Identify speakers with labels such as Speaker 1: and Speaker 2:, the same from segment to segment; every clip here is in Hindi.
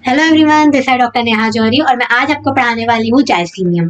Speaker 1: हेलो एवरीवन, दिस है डॉक्टर नेहा जौहरी और मैं आज आपको पढ़ाने वाली हूँ जायसीनियम।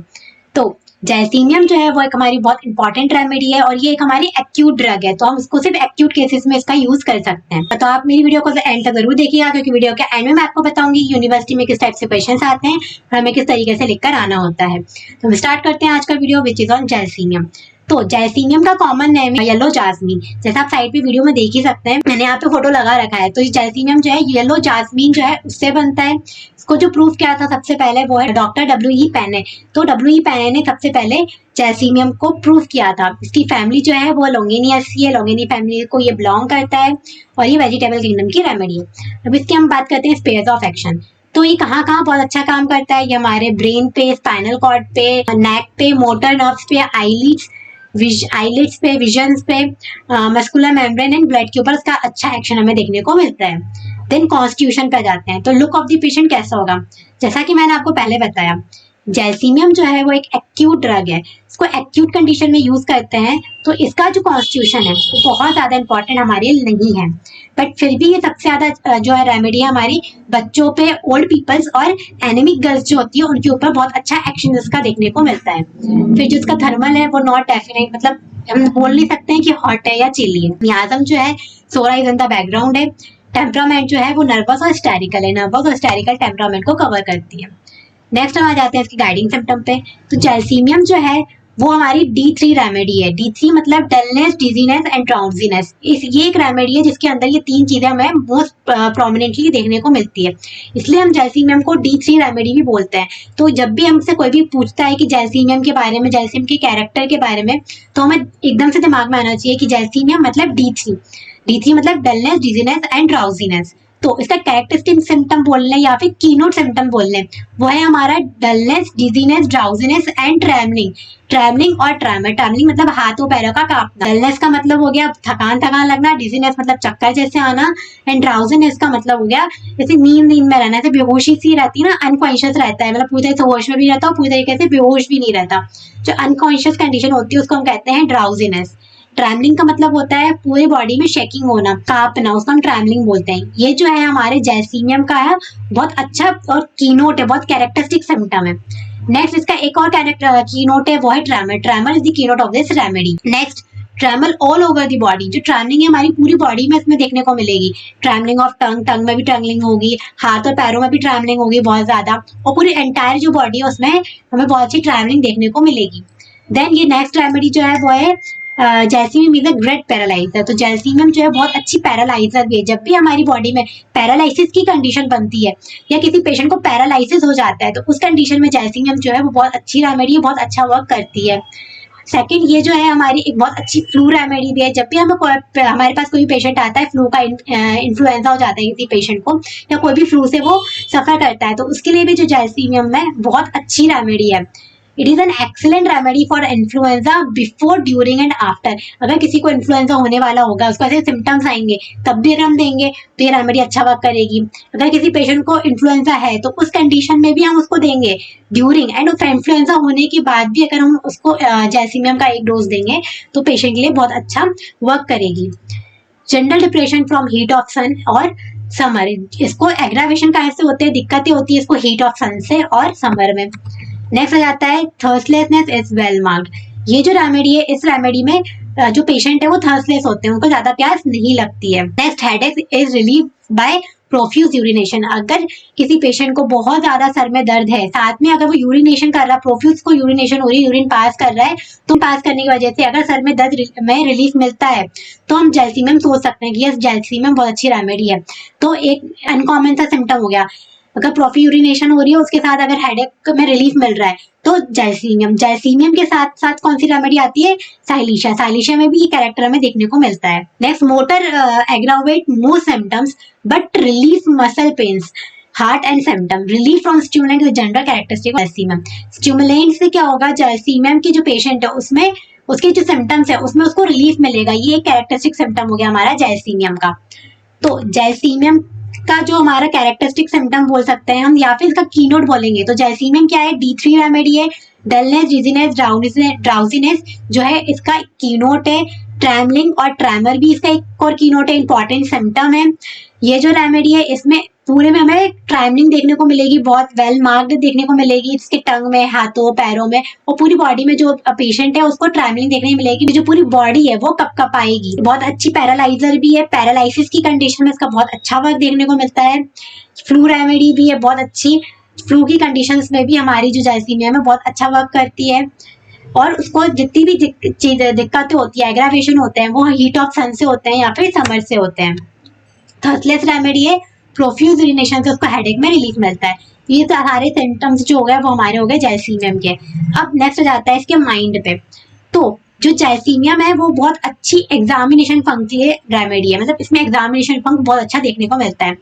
Speaker 1: तो जायसीनियम जो है वो एक हमारी बहुत इंपॉर्टेंट रेमेडी है और ये एक हमारी एक्यूट ड्रग है, तो हम इसको सिर्फ एक्यूट केसेस में इसका यूज कर सकते हैं। तो आप मेरी वीडियो को एंड तक जरूर देखिएगा, क्योंकि वीडियो के एंड में मैं आपको बताऊंगी यूनिवर्सिटी में किस टाइप से क्वेश्चन आते हैं और हमें किस तरीके से लिखकर आना होता है। तो हम स्टार्ट करते हैं आज का वीडियो विच इज ऑन जायसीनियम। तो जायसीनियम का कॉमन नेम है येलो जास्मीन, जैसा आप साइड पे वीडियो में देख ही सकते हैं, मैंने यहाँ पे फोटो लगा रखा है। तो ये जायसीनियम जो है येलो जास्मीन जो है उससे बनता है। इसको जो प्रूफ किया था सबसे पहले वो है डॉक्टर W.E. पेने। तो W.E. पेने ने सबसे पहले जायसीनियम को प्रूफ किया था। इसकी फैमिली जो है वो लोंगेनियासी है, लोंगेनी फैमिली को ये बिलोंग करता है और ये वेजिटेबल किंगडम की रेमेडी है। अब इसकी हम बात करते हैं स्पेयर्स ऑफ एक्शन। तो ये कहाँ कहाँ बहुत अच्छा काम करता है। ये हमारे ब्रेन पे, स्पाइनल कॉर्ड पे, नेक पे, मोटर नर्व्स पे, आईलिड्स पे, विजन्स पे, मस्कुलर मेम्ब्रेन एंड ब्लड के ऊपर इसका अच्छा एक्शन हमें देखने को मिलता है। देन कॉन्स्टिट्यूशन पे जाते हैं। तो लुक ऑफ द पेशेंट कैसा होगा, जैसा कि मैंने आपको पहले बताया, जायसीनियम जो है वो एक एक्यूट ड्रग है, इसको एक्यूट कंडीशन में यूज करते हैं। तो इसका जो कॉन्स्टिट्यूशन है वो बहुत ज्यादा इंपॉर्टेंट हमारे लिए नहीं है, बट फिर भी ये सबसे ज्यादा जो है रेमेडी है हमारी बच्चों पे, ओल्ड पीपल्स और एनीमिक गर्ल्स जो होती है उनके ऊपर बहुत अच्छा एक्शन इसका देखने को मिलता है। फिर जो इसका थर्मल है वो नॉट डेफिनेट, मतलब हम बोल नहीं सकते हैं कि हॉट है या चिली है। मियाज्म जो है सोरा इज इन द बैकग्राउंड है। टेम्परामेंट जो है वो नर्वस और हिस्टेरिकल है, नर्वस और हिस्टेरिकल टेम्परामेंट को कवर करती है। नेक्स्ट हम आ जाते हैं इसकी गाइडिंग सिम्टम पे। तो जायसीनियम जो है वो हमारी D3 रेमेडी है। D3 मतलब डलनेस, डिजीनेस एंड ड्राउजीनेस। ये एक रेमेडी है जिसके अंदर ये तीन चीजें हमें मोस्ट प्रोमिनेंटली देखने को मिलती है, इसलिए हम जायसीनियम को D3 रेमेडी भी बोलते हैं। तो जब भी हमसे कोई भी पूछता है कि जायसीनियम के बारे में, जायसीनियम के कैरेक्टर के बारे में, तो हमें एकदम से दिमाग में आना चाहिए कि जायसीनियम मतलब D3 मतलब डलनेस, डिजीनेस एंड ड्राउजीनेस। तो इसका कैरेक्टरिस्टिक सिम्टम बोल लें या फिर कीनोट सिम्टम बोल लें, वो है हमारा dullness, dizziness, drowsiness and travelling और ट्रैवलिंग मतलब हाथों पैरों का कांपना। डलनेस का मतलब हो गया थकान लगना, डिजीनेस मतलब चक्कर जैसे आना, एंड ड्राउजीनेस का मतलब हो गया जैसे नींद में रहना, जैसे बेहोशी सी रहती है ना, अनकॉन्शियस रहता है, मतलब पूरी तरह से होश में भी रहता है, पूरी तरीके से बेहोश भी नहीं रहता। जो अनकॉन्शियस कंडीशन होती है उसको हम कहते हैं ड्राउजीनेस। ट्रैवलिंग का मतलब होता है पूरे बॉडी में शेकिंग होना, कांपना, उसको हम ट्रैवलिंग बोलते हैं। ये जो है हमारे जायसीनियम का है बहुत अच्छा और कीनोट है, बहुत कैरेक्टरिस्टिक सिम्टम है। नेक्स्ट इसका एक और कीनोट है, वो है tremor is the keynote of this remedy. Next tremble all over the body. जो ट्रैवलिंग है हमारी पूरी बॉडी में इसमें देखने को मिलेगी। ट्रैवलिंग ऑफ टंग में भी ट्रैवलिंग होगी, हाथ और पैरों में भी ट्रैवलिंग होगी बहुत ज्यादा, और पूरी एंटायर जो बॉडी है उसमें हमें बहुत अच्छी ट्रैवलिंग देखने को मिलेगी। देन ये नेक्स्ट रेमेडी जो है वो है जायसीनियम इज अ ग्रेट पैरालाइजर। तो जायसीनियम जो है बहुत अच्छी पैरालाइजर भी है। जब भी हमारी बॉडी में पैरालाइसिस की कंडीशन बनती है या किसी पेशेंट को पैरालाइसिस हो जाता है, तो उस कंडीशन में जायसीनियम जो है वो बहुत अच्छी रेमेडी है, बहुत अच्छा वर्क करती है। सेकंड ये जो है हमारी एक बहुत अच्छी फ्लू रेमेडी भी है। जब भी हमारे पास कोई पेशेंट आता है, फ्लू का इन्फ्लुएंजा हो जाता है किसी पेशेंट को, या कोई भी फ्लू से वो सफर करता है, तो उसके लिए भी जो जायसीनियम है बहुत अच्छी रेमेडी है। It is an excellent remedy for influenza before, during and after. अगर किसी को इन्फ्लुएंजा होने वाला होगा, उसको ऐसे सिम्टम्स आएंगे, तब भी अगर हम देंगे तो ये रेमेडी अच्छा वर्क करेगी। अगर किसी पेशेंट को इन्फ्लुएंजा है तो उस कंडीशन में भी हम उसको देंगे, ड्यूरिंग एंड इन्फ्लुएंजा होने के बाद भी अगर हम उसको जायसीनियम का एक डोज देंगे तो पेशेंट के लिए बहुत अच्छा वर्क करेगी। General depression from heat of sun और समर, इसको एग्रावेशन कहाँ से होते हैं, दिक्कतें होती है इसको हीट ऑफ सन से और समर में। नेक्स्ट आ जाता है थर्स्टलेसनेस इज वेल मार्क्ड। ये जो रेमेडी है, इस रेमेडी में जो पेशेंट है वो थर्स्टलेस होते हैं, उनको ज्यादा प्यास नहीं लगती है। Next headache is relieve by profuse urination. अगर किसी पेशेंट को बहुत ज्यादा सर में दर्द है, साथ में अगर वो यूरिनेशन कर रहा है, प्रोफ्यूज को यूरिनेशन हो रही है, यूरिन पास कर रहा है, तो पास करने की वजह से अगर सर में दर्द में रिलीफ मिलता है, तो हम जायसीनियम सोच सकते हैं कि यस जायसीनियम बहुत अच्छी रेमेडी है। तो एक अनकॉमन सा सिम्टम हो गया, अगर प्रोफी यूरिनेशन हो रही है उसके साथ अगर हेडेक में रिलीफ मिल रहा है तो जायसीनियम के साथ साथ कौन सी रेमेडी आती है, साइलिशिया में भी ये कैरेक्टर हमें देखने को मिलता है। Next motor aggravate most symptoms but relief muscle pains, heart and symptom, relief from stimulant is general characteristic of gelsemium. Stimulant से क्या होगा, जायसीनियम की जो पेशेंट है उसमें उसके जो सिम्टम्स है उसमें उसको रिलीफ मिलेगा। ये एक कैरेक्टरिस्टिक सिम्टम हो गया हमारा जायसीनियम का। तो जायसीनियम का जो हमारा कैरेक्टरिस्टिक सिम्टम बोल सकते हैं हम, या फिर इसका कीनोट बोलेंगे तो जायसीनियम क्या है, D3 रेमेडी है। डलनेस, डिजीनेस, ड्राउजीनेस जो है इसका कीनोट है। ट्रैवलिंग और ट्रैमर भी इसका एक और कीनोट है, इंपॉर्टेंट सिम्टम है। ये जो रेमेडी है इसमें पूरे में हमें ट्राइमलिंग देखने को मिलेगी, बहुत वेल मार्क्ड देखने को मिलेगी इसके टंग में, हाथों, पैरों में और पूरी बॉडी में। जो पेशेंट है उसको ट्राइमलिंग देखने को मिलेगी, जो पूरी बॉडी है वो कप कप आएगी। बहुत अच्छी पैरालाइजर भी है, पैरालाइसिस की कंडीशन में इसका बहुत अच्छा वर्क देखने को मिलता है। फ्लू रेमेडी भी है बहुत अच्छी, फ्लू की कंडीशंस में भी हमारी जो जाइसीमियम है बहुत अच्छा वर्क करती है। और उसको जितनी भी दिक्कतें होती है, एग्रावेशन होते हैं, वो हीट ऑफ सन से होते हैं या फिर समर से होते हैं। थर्सलेस रेमेडी है, प्रोफ्यूज यूरिनेशन से उसको हेडेक में रिलीफ मिलता है। ये सारे सिम्टम्स जो हो गए वो हमारे हो गए जाइसीमियम के। अब नेक्स्ट जाता है इसके माइंड पे। तो जो जाइसीमियम है वो बहुत अच्छी एग्जामिनेशन फंक के लिए रेमेडी है, मतलब इसमें एग्जामिनेशन फंक बहुत अच्छा देखने को मिलता है।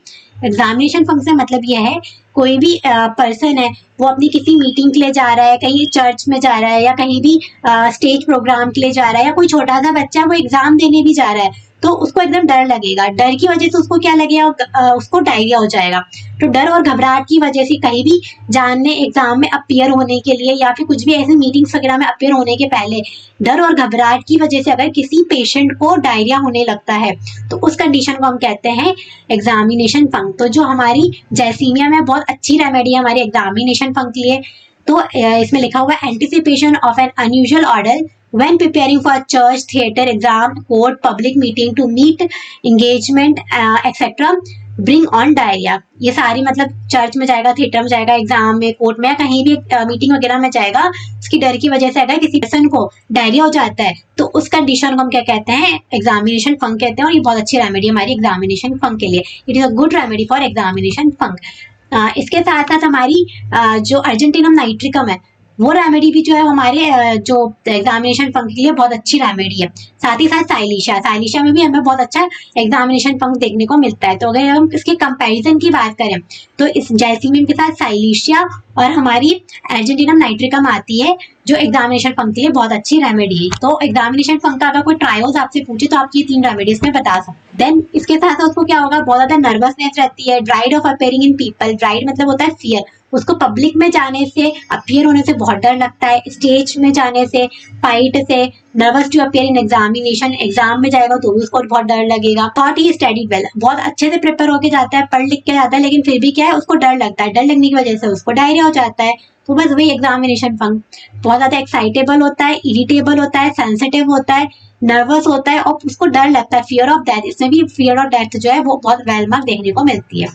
Speaker 1: एग्जामिनेशन फंक से मतलब यह है, कोई भी पर्सन है वो अपनी किसी मीटिंग के लिए जा रहा है, कहीं चर्च में जा रहा है या कहीं भी स्टेज प्रोग्राम के लिए जा रहा है, या कोई छोटा सा बच्चा वो एग्जाम देने भी जा रहा है, तो उसको एकदम डर लगेगा। डर की वजह से उसको क्या लगेगा, उसको डायरिया हो जाएगा। तो डर और घबराहट की वजह से कहीं भी जानने एग्जाम में अपीयर होने के लिए या फिर कुछ भी ऐसे मीटिंग्स वगैरह में अपीयर होने के पहले डर और घबराहट की वजह से अगर किसी पेशेंट को डायरिया होने लगता है तो उस कंडीशन को हम कहते हैं एग्जामिनेशन फंक। तो जो हमारी जाइसीमियम है बहुत अच्छी रेमेडी है हमारी एग्जामिनेशन फंक के लिए। तो इसमें लिखा हुआ है anticipation of N unusual order when preparing for church, theatre, exam, court, public meeting to meet engagement, etc. bring on diarrhea। ये सारी मतलब चर्च में जाएगा, थिएटर में जाएगा, एग्जाम में, कोर्ट में या कहीं भी मीटिंग वगैरह में जाएगा, उसकी डर की वजह से अगर किसी पर्सन को डायरिया हो जाता है तो उस कंडीशन को हम क्या कहते हैं, एग्जामिनेशन फंक कहते हैं। और ये बहुत अच्छी रेमेडी हमारी एग्जामिनेशन फंक के लिए। It is a good remedy for examination funk. इसके साथ साथ हमारी जो अर्जेंटिनम नाइट्रिकम है वो रेमेडी भी जो है हमारे जो एग्जामिनेशन फंक के लिए बहुत अच्छी रेमेडी है। साथ ही साथ साइलिशिया में भी हमें बहुत अच्छा एग्जामिनेशन फंक देखने को मिलता है। तो अगर हम इसके कंपैरिजन की बात करें तो इस जाइसीमियम के साथ साइलिशिया और हमारी अर्जेंटिनम नाइट्रिकम आती है जो एग्जामिनेशन फंक के लिए बहुत अच्छी रेमेडी है। तो एग्जामिनेशन फंक का अगर कोई ट्रायल्स आपसे पूछे तो आप ये 3 रेमेडीज में बता सकते। देन इसके साथ उसको क्या होगा, बहुत ज्यादा नर्वसनेस रहती है, dried of appearing in people. Dried मतलब होता है फियर, उसको पब्लिक में जाने से, अपीयर होने से बहुत डर लगता है। स्टेज में जाने से, फाइट से, nervous to appear in examination, exam में जाएगा तो भी उसको बहुत डर लगेगा। थॉट ही स्टडीड वेल, बहुत अच्छे से प्रिपेयर होके जाता है, पढ़ लिख के जाता है, लेकिन फिर भी क्या है उसको डर लगता है। डर लगने की वजह से उसको डायरिया हो जाता है। तो बस वही एग्जामिनेशन फंक। बहुत ज्यादा एक्साइटेबल होता है, इरिटेबल होता है, सेंसिटिव होता है, नर्वस होता है और उसको डर लगता है। फियर ऑफ डेथ, इसमें भी फियर ऑफ डेथ जो है वो बहुत वेल मार्क देखने को मिलती है।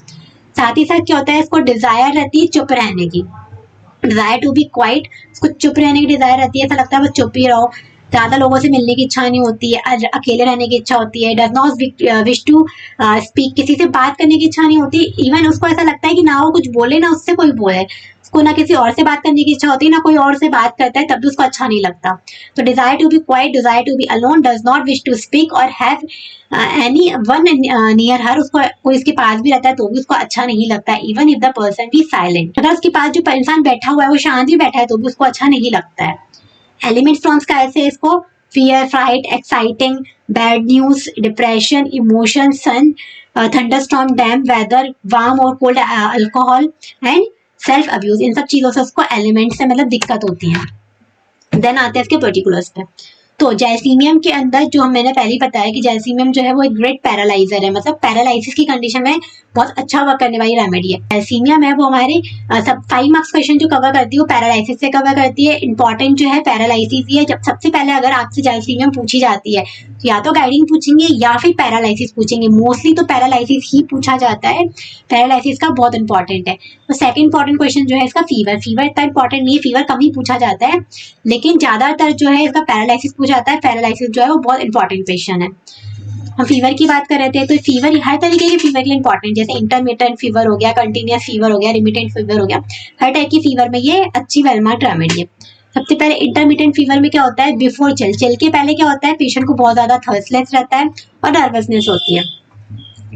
Speaker 1: साथ ही साथ क्या होता है, इसको डिजायर रहती है चुप रहने की, डिजायर टू बी क्वाइट। इसको चुप रहने की डिजायर रहती है, ऐसा लगता है बस चुप ही रहो। ज्यादा लोगों से मिलने की इच्छा नहीं होती है, अकेले रहने की इच्छा होती है। Does not wish to speak, किसी से बात करने की इच्छा नहीं होती। इवन उसको ऐसा लगता है कि ना वो कुछ बोले ना उससे कोई बोले, उसको ना किसी और से बात करने की इच्छा होती है ना कोई और से बात करता है, तब भी उसको अच्छा नहीं लगता। तो desire to be quiet, desire to be alone, does not wish to speak or have anyone near her. उसको कोई इसके पास भी रहता है तो भी उसको अच्छा नहीं लगता है। Even if the person be silent, अगर उसके पास जो इंसान बैठा हुआ है वो शांत भी बैठा है तो भी उसको अच्छा नहीं लगता है। एलिमेंट्स फ्रॉम्स का ऐसे इसको fear, fright, exciting, bad news, depression, emotion, sun, thunderstorm, damp weather, warm और cold, alcohol and self abuse. इन सब चीजों से उसको एलिमेंट से मतलब दिक्कत होती है। देन आते हैं इसके पर्टिकुलर्स पे। तो जाइसीमियम के अंदर जो मैंने पहले ही बताया कि जाइसीमियम जो है वो एक ग्रेट पैरालाइजर है, मतलब पैरालिसिस की कंडीशन में बहुत अच्छा वर्क करने वाली रेमेडी है। जाइसीमियम है वो हमारे सब 5 मार्क्स क्वेश्चन जो कवर करती है वो पैरालिसिस से कवर करती है। इंपॉर्टेंट जो है पैरालिसिस ही है। जब सबसे पहले अगर आपसे जाइसीमियम पूछी जाती है तो या तो गाइडिंग पूछेंगे या फिर पैरालिसिस पूछेंगे। मोस्टली तो पैरालिसिस ही पूछा जाता है, पैरालिसिस का बहुत इंपॉर्टेंट है। तो सेकंड इंपॉर्टेंट क्वेश्चन जो है इसका फीवर। फीवर इतना इंपॉर्टेंट नहीं है, फीवर कम ही पूछा जाता है, लेकिन ज्यादातर जो है इसका पैरालिसिस पूछा जाता है। पैरालिसिस जो है वो बहुत इंपॉर्टेंट क्वेश्चन है। हम फीवर की बात कर रहे थे तो फीवर हर तरीके के फीवर के लिए इंपॉर्टेंट, जैसे इंटरमिटेंट फीवर हो गया, कंटिन्यूअस फीवर हो गया, रिमिटेंट फीवर हो गया, हर टाइप की फीवर में ये अच्छी वेलमार्क्ड रेमेडी है। सबसे पहले इंटरमिटेंट फीवर में क्या होता है, बिफोर चिल के पहले क्या होता है, पेशेंट को बहुत ज्यादा थर्स्टलेस रहता है और नर्वसनेस होती है।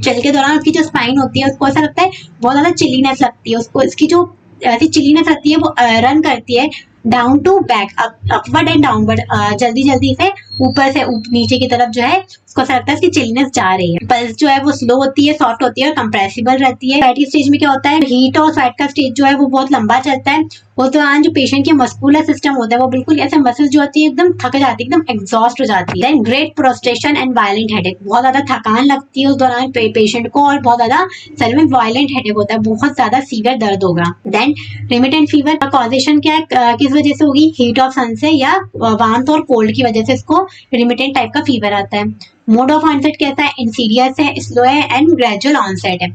Speaker 1: चिल के दौरान उसकी जो स्पाइन होती है उसको ऐसा लगता है बहुत ज्यादा चिलीनेस लगती है, उसको इसकी जो ऐसी चिलीनेस लगती है वो रन करती है down to back, upward and downward, जल्दी जल्दी से ऊपर से नीचे की तरफ जो है उसको ऐसा लगता है इसकी चिलनेस जा रही है। पल्स जो है वो स्लो होती है, सॉफ्ट होती है और कंप्रेसिबल रहती है। फैटी स्टेज में क्या होता है, हीट और स्वेट का स्टेज जो है वो बहुत लंबा चलता है। उस दौरान जो पेशेंट के मस्कुलर सिस्टम होता है वो बिल्कुल ऐसे मसल्स जो होती है एकदम थक जाती है, एकदम एग्जॉस्ट हो जाती है। Then great prostration and violent headache, बहुत ज्यादा थकान लगती है उस दौरान पेशेंट को और बहुत ज्यादा सर में वायलेंट हेडेक होता है, बहुत ज्यादा सीवियर दर्द होगा। देन रिमिटेंट फीवर का कॉजेशन क्या है, किस वजह से होगी, हीट ऑफ सन से या वार्मथ और कोल्ड की वजह से इसको रिमिटेंट टाइप का फीवर आता है। मोड ऑफ ऑनसेट कैसा है, इंसीडियस है, स्लो है एंड ग्रेजुअल ऑनसेट है।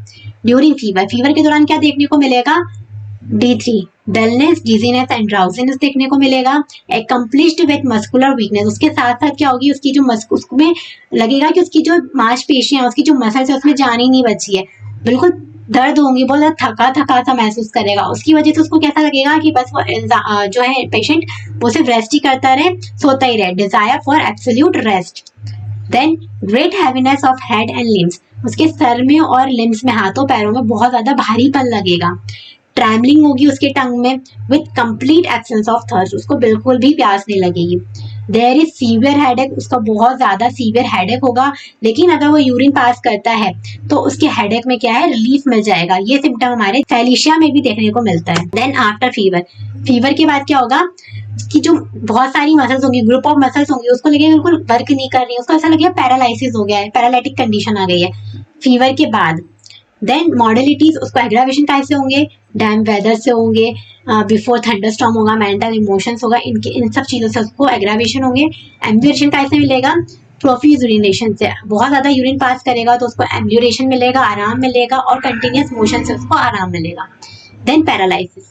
Speaker 1: ड्यूरिंग फीवर, फीवर के दौरान क्या देखने को मिलेगा, D3 dullness, dizziness and drowsiness देखने को मिलेगा। एक्म्प्लिश्ड विद मस्कुलर वीकनेस, उसके साथ साथ क्या होगी, उसकी जो उसमें लगेगा कि उसकी जो मांसपेशियां, उसकी जो मसल्स है उसमें जान ही नहीं बची है, बिल्कुल दर्द होंगी, बहुत ज्यादा थका थका सा महसूस करेगा। उसकी वजह से उसको कैसा लगेगा कि बस वो जो है पेशेंट वो सिर्फ रेस्ट ही करता रहे, सोता ही रहे, desire for absolute rest. Then great heaviness of head and limbs, उसके सर में और लिम्स में, हाथों पैरों में बहुत ज्यादा भारीपन लगेगा। ट्रैवलिंग होगी उसके टंग में with complete absence of thirst, उसको बिल्कुल भी प्यास नहीं लगेगी। देयर इज सीवियर हेडेक, उसका बहुत ज्यादा सीवियर हेडेक होगा, लेकिन अगर वो यूरिन पास करता है तो उसके हेडेक में क्या है, रिलीफ मिल जाएगा। ये सिम्टम हमारे थैलेशिया में भी देखने को मिलता है। देन आफ्टर फीवर, फीवर के बाद क्या होगा, उसकी जो बहुत सारी मसल्स होंगी, ग्रुप ऑफ मसल्स होंगी, उसको लगेगा बिल्कुल वर्क नहीं कर रही है, उसको ऐसा लगेगा पैरालिसिस हो गया है, पैरालिटिक कंडीशन आ गई है फीवर के बाद। देन मॉडलिटीज, उसको एग्रावेशन कैसे होंगे, डैम वेदर से होंगे, बिफोर थंडरस्टॉर्म होगा, मेंटल इमोशंस होगा, इन सब चीजों से उसको एग्रावेशन होंगे। एम्ब्यूरेशन कैसे मिलेगा, प्रोफ्यूज यूरिनेशन से, बहुत ज्यादा यूरिन पास करेगा तो उसको एम्ब्यूरेशन मिलेगा, आराम मिलेगा, और कंटिन्यूस मोशन से उसको आराम मिलेगा। देन पैरालिसिस,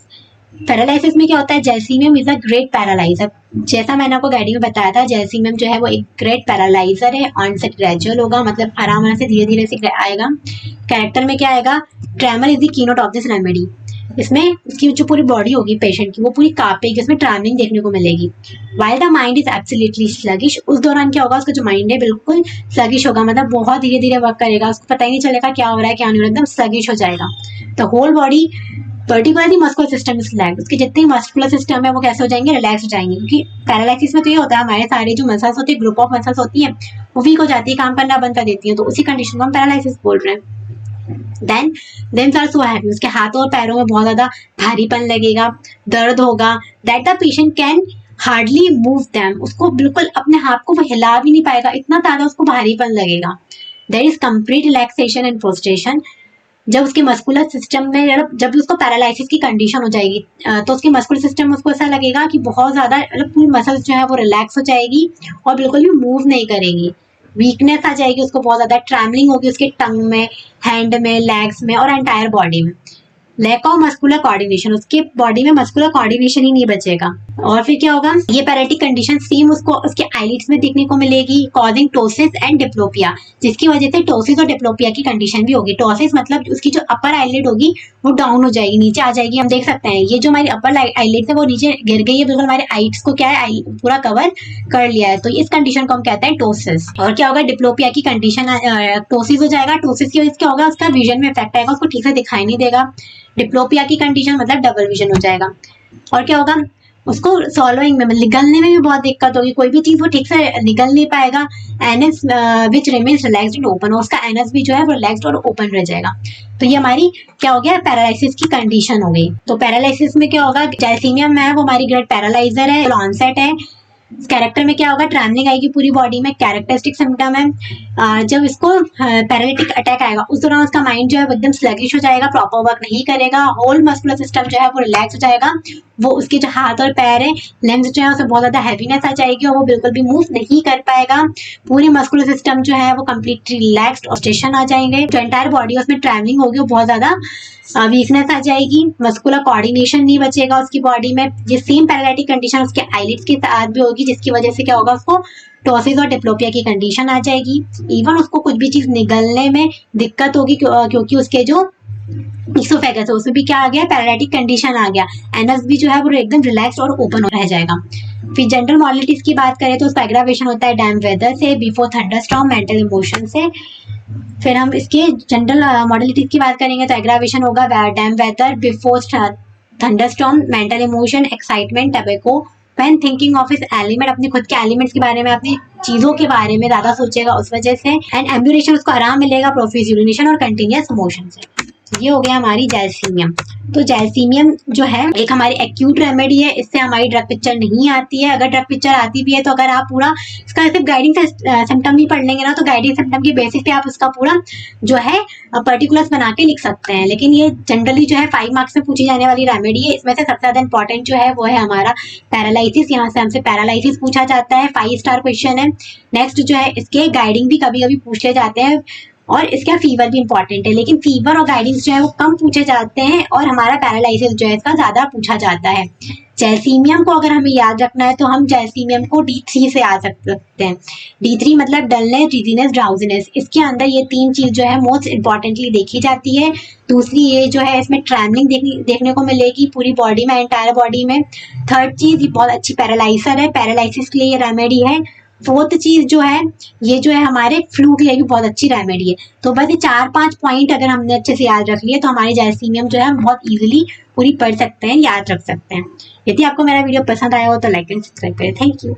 Speaker 1: पैरालिसिस में क्या होता है, जैसीमियम इज अ ग्रेट पैरालाइजर, जैसा मैंने आपको गाइडिंग में बताया था, जैसीमियम जो है वो एक ग्रेट पैरालाइजर है। ऑनसेट ग्रेजुअल होगा, मतलब आराम से धीरे धीरे से आएगा। कैरेक्टर में क्या आएगा, tremor is the keynote of this remedy, इसमें उसकी जो पूरी बॉडी होगी पेशेंट की वो पूरी कांपेगी, इसमें ट्रैवलिंग देखने को मिलेगी। While the mind is absolutely sluggish, उस दौरान क्या होगा, उसका जो माइंड है बिल्कुल स्लगिश होगा, मतलब बहुत धीरे धीरे वर्क करेगा, उसको पता ही नहीं चलेगा क्या हो रहा है क्या नहीं हो रहा है, एकदम स्लगिश हो जाएगा। The whole body particularly muscular system is relax, उसके जितने मस्कुलर सिस्टम है वो कैसे हो जाएंगे, रिलैक्स हो जाएंगे, क्योंकि पैरालिसिस में तो ये होता है हमारे सारे जो मसल्स होती है, ग्रुप ऑफ मसल्स होती है, वो वीक हो जाती है, काम करना बंद कर देती है, तो उसी कंडीशन को हम पैरालिसिस बोल रहे हैं। Then limbs are so heavy, उसके हाथों और पैरों में बहुत ज्यादा भारीपन लगेगा, दर्द होगा, that the patient can hardly move them, उसको बिल्कुल अपने हाथ को वो हिला भी नहीं पाएगा, इतना ज्यादा उसको भारीपन लगेगा। There is complete relaxation and frustration, जब उसके मस्कुलर सिस्टम में, जब उसको पैरालिसिस की कंडीशन हो जाएगी तो उसके मस्कुलर सिस्टम में उसको ऐसा लगेगा कि बहुत ज्यादा, मतलब पूरी मसल्स जो है वो रिलैक्स हो जाएगी और बिल्कुल भी मूव नहीं करेगी। वीकनेस आ जाएगी उसको, बहुत ज्यादा ट्रैवलिंग होगी उसके टंग में, हैंड में, लेग्स में और एंटायर बॉडी में। लैक ऑफ मस्कुलर कोऑर्डिनेशन, उसके बॉडी में मस्कुलर कोऑर्डिनेशन ही नहीं बचेगा। और फिर क्या होगा, ये पैरेटिक कंडीशन सेम उसको उसके आईलिड्स में देखने को मिलेगी, कॉजिंग टोसिस एंड डिप्लोपिया, जिसकी वजह से टोसिस और डिप्लोपिया की कंडीशन भी होगी। टोसिस मतलब उसकी जो अपर आईलिड होगी वो डाउन हो जाएगी, नीचे आ जाएगी। हम देख सकते हैं ये जो हमारी अपर आईलिड है वो नीचे गिर गई है, बिल्कुल हमारे आईड्स को क्या है पूरा कवर कर लिया है, तो इस कंडीशन को हम कहते हैं टोसिस। और क्या होगा, डिप्लोपिया की कंडीशन, टोसिस हो जाएगा। टोसिस की वजह से क्या होगा, उसका विजन में इफेक्ट आएगा, उसको ठीक से दिखाई नहीं देगा। डिप्लोपिया की कंडीशन मतलब डबल विजन हो जाएगा। और क्या होगा, उसको सॉल्विंग में, निगलने में भी बहुत दिक्कत होगी, कोई भी चीज वो ठीक से निगल नहीं पाएगा। Anus which remains relaxed and open, उसका एनस भी जो है वो रिलैक्स्ड और ओपन रह जाएगा। तो ये हमारी क्या हो गया, पैरालिसिस की कंडीशन हो गई। तो पैरालिसिस में क्या होगा, जैसीमियम है वो हमारी ग्रेट पैरालाइजर है, ऑनसेट है। कैरेक्टर में क्या होगा, ट्रैवलिंग आएगी पूरी बॉडी में, कैरेक्टरिस्टिक सिम्टम है। जब इसको पैरालिटिक अटैक आएगा उस दौरान उसका माइंड जो है एकदम स्लगिश हो जाएगा, प्रॉपर वर्क नहीं करेगा, होल मस्कुलर सिस्टम जो है वो रिलैक्स हो जाएगा, वो उसके जो हाथ और पैर है, लिम्स जो है उसमें बहुत ज्यादा हैवीनेस आ जाएगी और वो बिल्कुल भी मूव नहीं कर पाएगा। पूरी मस्कुलर सिस्टम जो है वो कम्प्लीटली रिलैक्स्ड और स्टेशन आ जाएंगे। जो एंटायर बॉडी उसमें ट्रैवलिंग होगी वो बहुत ज्यादा वीकनेस आ जाएगी, मस्कुलर कोऑर्डिनेशन नहीं बचेगा उसकी बॉडी में। ये सेम पैरालिटिक कंडीशन उसके आईलिड्स के साथ भी होगी, जिसकी वजह से क्या होगा, उसको टोसिस और डिप्लोपिया की कंडीशन आ जाएगी। इवन उसको कुछ भी चीज निगलने में दिक्कत होगी, क्योंकि उसके जो इसोफेगस है उसमें भी क्या आ गया, पैरालिटिक कंडीशन आ गया। एनस भी जो है वो एकदम रिलैक्स और ओपन रह जाएगा। फिर जनरल मॉडलिटीज की बात करें तो उसका एग्रावेशन होता है डैम वेदर से, बिफोर थंडरस्टॉर्म, मेंटल इमोशन से। फिर हम इसके जनरल मॉडलिटीज की बात करेंगे तो एग्रावेशन होगा damp weather, before thunderstorm, mental emotion, excitement, tobacco, when thinking of his ailment, अपने खुद के एलिमेंट्स के बारे में, अपनी चीजों के बारे में ज्यादा सोचेगा उस वजह से। एंड एम्ब्यूरेशन, उसको आराम मिलेगा प्रोफिस यूरिनेशन और कंटिन्यूअस मोशन से। ये हो गया हमारी जैलसीमियम। तो जैलसीमियम जो है एक हमारी एक्यूट रेमेडी है, इससे हमारी ड्रग पिक्चर नहीं आती है। अगर ड्रग पिक्चर आती भी है तो अगर आप पूरा इसका सिर्फ गाइडिंग सिम्टम नहीं पढ़ लेंगे ना, तो गाइडिंग सिम्टम के बेसिस पे आप उसका पूरा जो है पर्टिकुलर्स बना के लिख सकते हैं। लेकिन ये जनरली जो है 5 मार्क्स में पूछी जाने वाली रेमेडी है। इसमें से सबसे ज्यादा इंपॉर्टेंट जो है वो है हमारा पैरालिसिस। यहाँ से हमसे पैरालिसिस पूछा जाता है, 5 स्टार क्वेश्चन है। नेक्स्ट जो है इसके गाइडिंग भी कभी कभी पूछ ले जाते हैं, और इसका फीवर भी इंपॉर्टेंट है, लेकिन फीवर और गाइडिंग्स जो है वो कम पूछे जाते हैं, और हमारा पैरालिसिस जो है इसका ज्यादा पूछा जाता है। जैलसीमियम को अगर हमें याद रखना है तो हम जैलसीमियम को D3 से याद रख सकते हैं। D3 मतलब डलनेस, डिजीनेस, ड्राउजीनेस। इसके अंदर ये 3 चीज जो है मोस्ट इंपॉर्टेंटली देखी जाती है। दूसरी ये जो है इसमें ट्रैवलिंग देखने को मिलेगी पूरी बॉडी में, एंटायर बॉडी में। थर्ड चीज, ये बहुत अच्छी पैरालाइजर है, पैरालिसिस के लिए ये रेमेडी है। फोर्थ चीज जो है ये जो है हमारे फ्लू के लिए भी बहुत अच्छी रेमेडी है। तो बस ये 4-5 पॉइंट अगर हमने अच्छे से याद रख लिए तो हमारी जैलसीमियम जो है हम बहुत इजीली पूरी पढ़ सकते हैं, याद रख सकते हैं। यदि आपको मेरा वीडियो पसंद आया हो तो लाइक एंड सब्सक्राइब करें। Thank you.